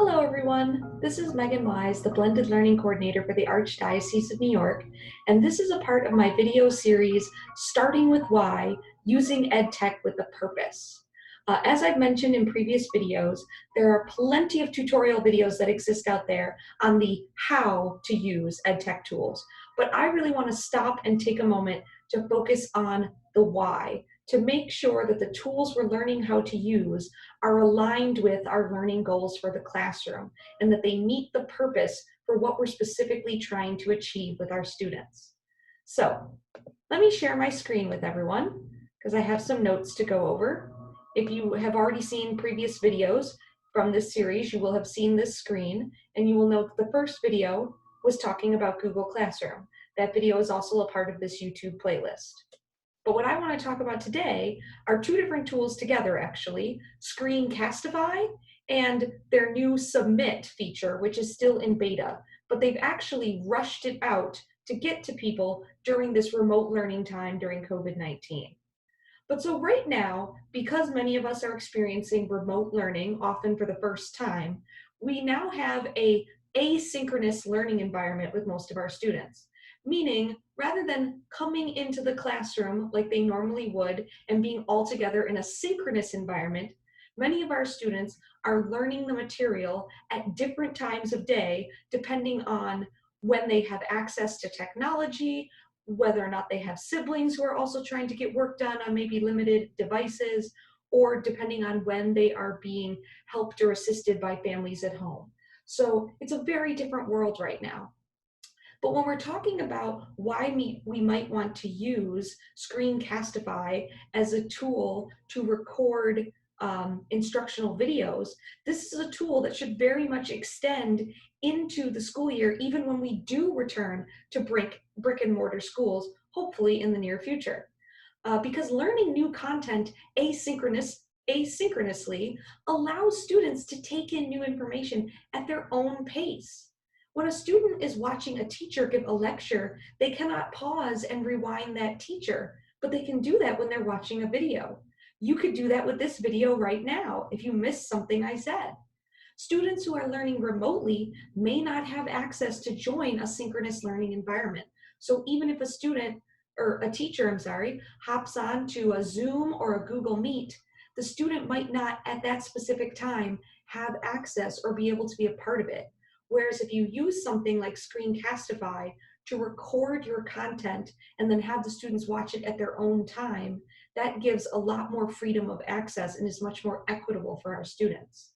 Hello everyone, this is Megan Wise, the Blended Learning Coordinator for the Archdiocese of New York, and this is a part of my video series, Starting with Why, Using EdTech with a Purpose. As I've mentioned in previous videos, there are plenty of tutorial videos that exist out there on the how to use EdTech tools, but I really want to stop and take a moment to focus on the why, to make sure that the tools we're learning how to use are aligned with our learning goals for the classroom and that they meet the purpose for what we're specifically trying to achieve with our students. So let me share my screen with everyone because I have some notes to go over. If you have already seen previous videos from this series, you will have seen this screen and you will note that the first video was talking about Google Classroom. That video is also a part of this YouTube playlist. But what I want to talk about today are two different tools together, actually, Screencastify and their new Submit feature, which is still in beta. But they've actually rushed it out to get to people during this remote learning time during COVID-19. But so right now, because many of us are experiencing remote learning, often for the first time, we now have an asynchronous learning environment with most of our students. Meaning, rather than coming into the classroom like they normally would and being all together in a synchronous environment, many of our students are learning the material at different times of day, depending on when they have access to technology, whether or not they have siblings who are also trying to get work done on maybe limited devices, or depending on when they are being helped or assisted by families at home. So it's a very different world right now. But when we're talking about why we might want to use Screencastify as a tool to record instructional videos, this is a tool that should very much extend into the school year, even when we do return to brick and mortar schools, hopefully in the near future. Because learning new content asynchronously allows students to take in new information at their own pace. When a student is watching a teacher give a lecture, they cannot pause and rewind that teacher, but they can do that when they're watching a video. You could do that with this video right now if you missed something I said. Students who are learning remotely may not have access to join a synchronous learning environment. So even if a teacher, hops on to a Zoom or a Google Meet, the student might not at that specific time have access or be able to be a part of it. Whereas if you use something like Screencastify to record your content and then have the students watch it at their own time, that gives a lot more freedom of access and is much more equitable for our students.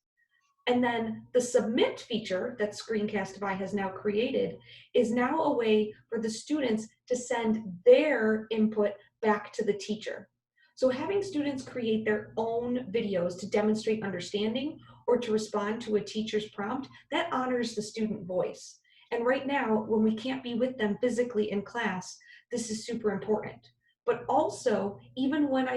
And then the Submit feature that Screencastify has now created is now a way for the students to send their input back to the teacher. So having students create their own videos to demonstrate understanding or to respond to a teacher's prompt, that honors the student voice. And right now, when we can't be with them physically in class, this is super important. But also, even when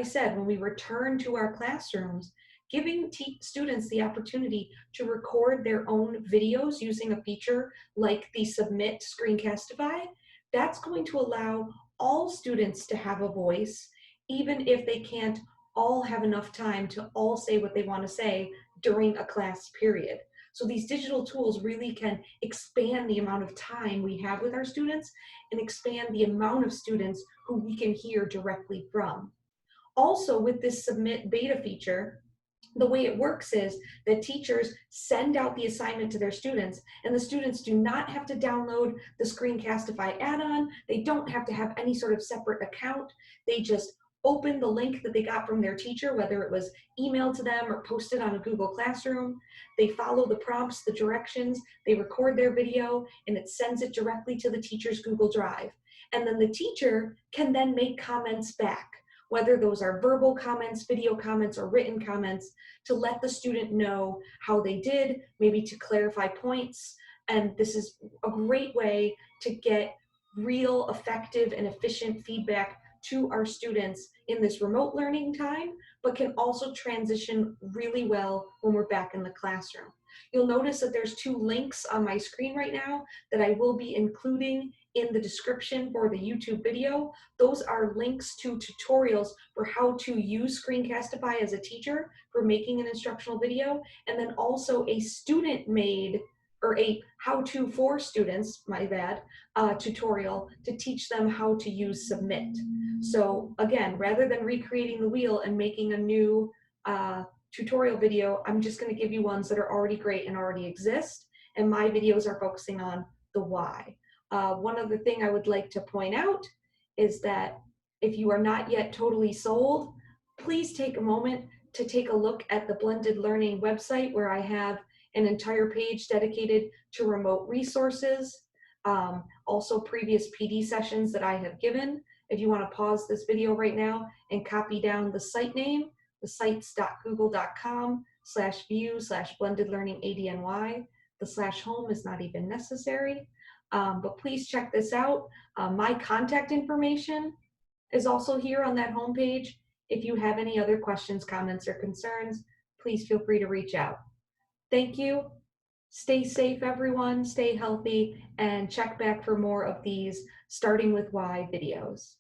we return to our classrooms, giving students the opportunity to record their own videos using a feature like the Submit Screencastify, that's going to allow all students to have a voice, even if they can't all have enough time to all say what they want to say during a class period. So these digital tools really can expand the amount of time we have with our students and expand the amount of students who we can hear directly from. Also, with this Submit beta feature, the way it works is that teachers send out the assignment to their students, and the students do not have to download the Screencastify add-on. They don't have to have any sort of separate account. They just open the link that they got from their teacher, whether it was emailed to them or posted on a Google Classroom. They follow the prompts, the directions, they record their video, and it sends it directly to the teacher's Google Drive. And then the teacher can then make comments back, whether those are verbal comments, video comments, or written comments, to let the student know how they did, maybe to clarify points. And this is a great way to get real, effective, and efficient feedback to our students in this remote learning time, but can also transition really well when we're back in the classroom. You'll notice that there's two links on my screen right now that I will be including in the description for the YouTube video. Those are links to tutorials for how to use Screencastify as a teacher for making an instructional video, and then also a student-made or a how-to for students, my bad, tutorial to teach them how to use Submit. So again, rather than recreating the wheel and making a new tutorial video, I'm just going to give you ones that are already great and already exist, and my videos are focusing on the why. One other thing I would like to point out is that if you are not yet totally sold, please take a moment to take a look at the Blended Learning website, where I have an entire page dedicated to remote resources, also previous PD sessions that I have given. If you want to pause this video right now and copy down the site name, the sites.google.com/view/blendedlearning_ADNY. The /home is not even necessary, but please check this out. My contact information is also here on that homepage. If you have any other questions, comments, or concerns, please feel free to reach out. Thank you. Stay safe, everyone. Stay healthy, and check back for more of these starting with why videos.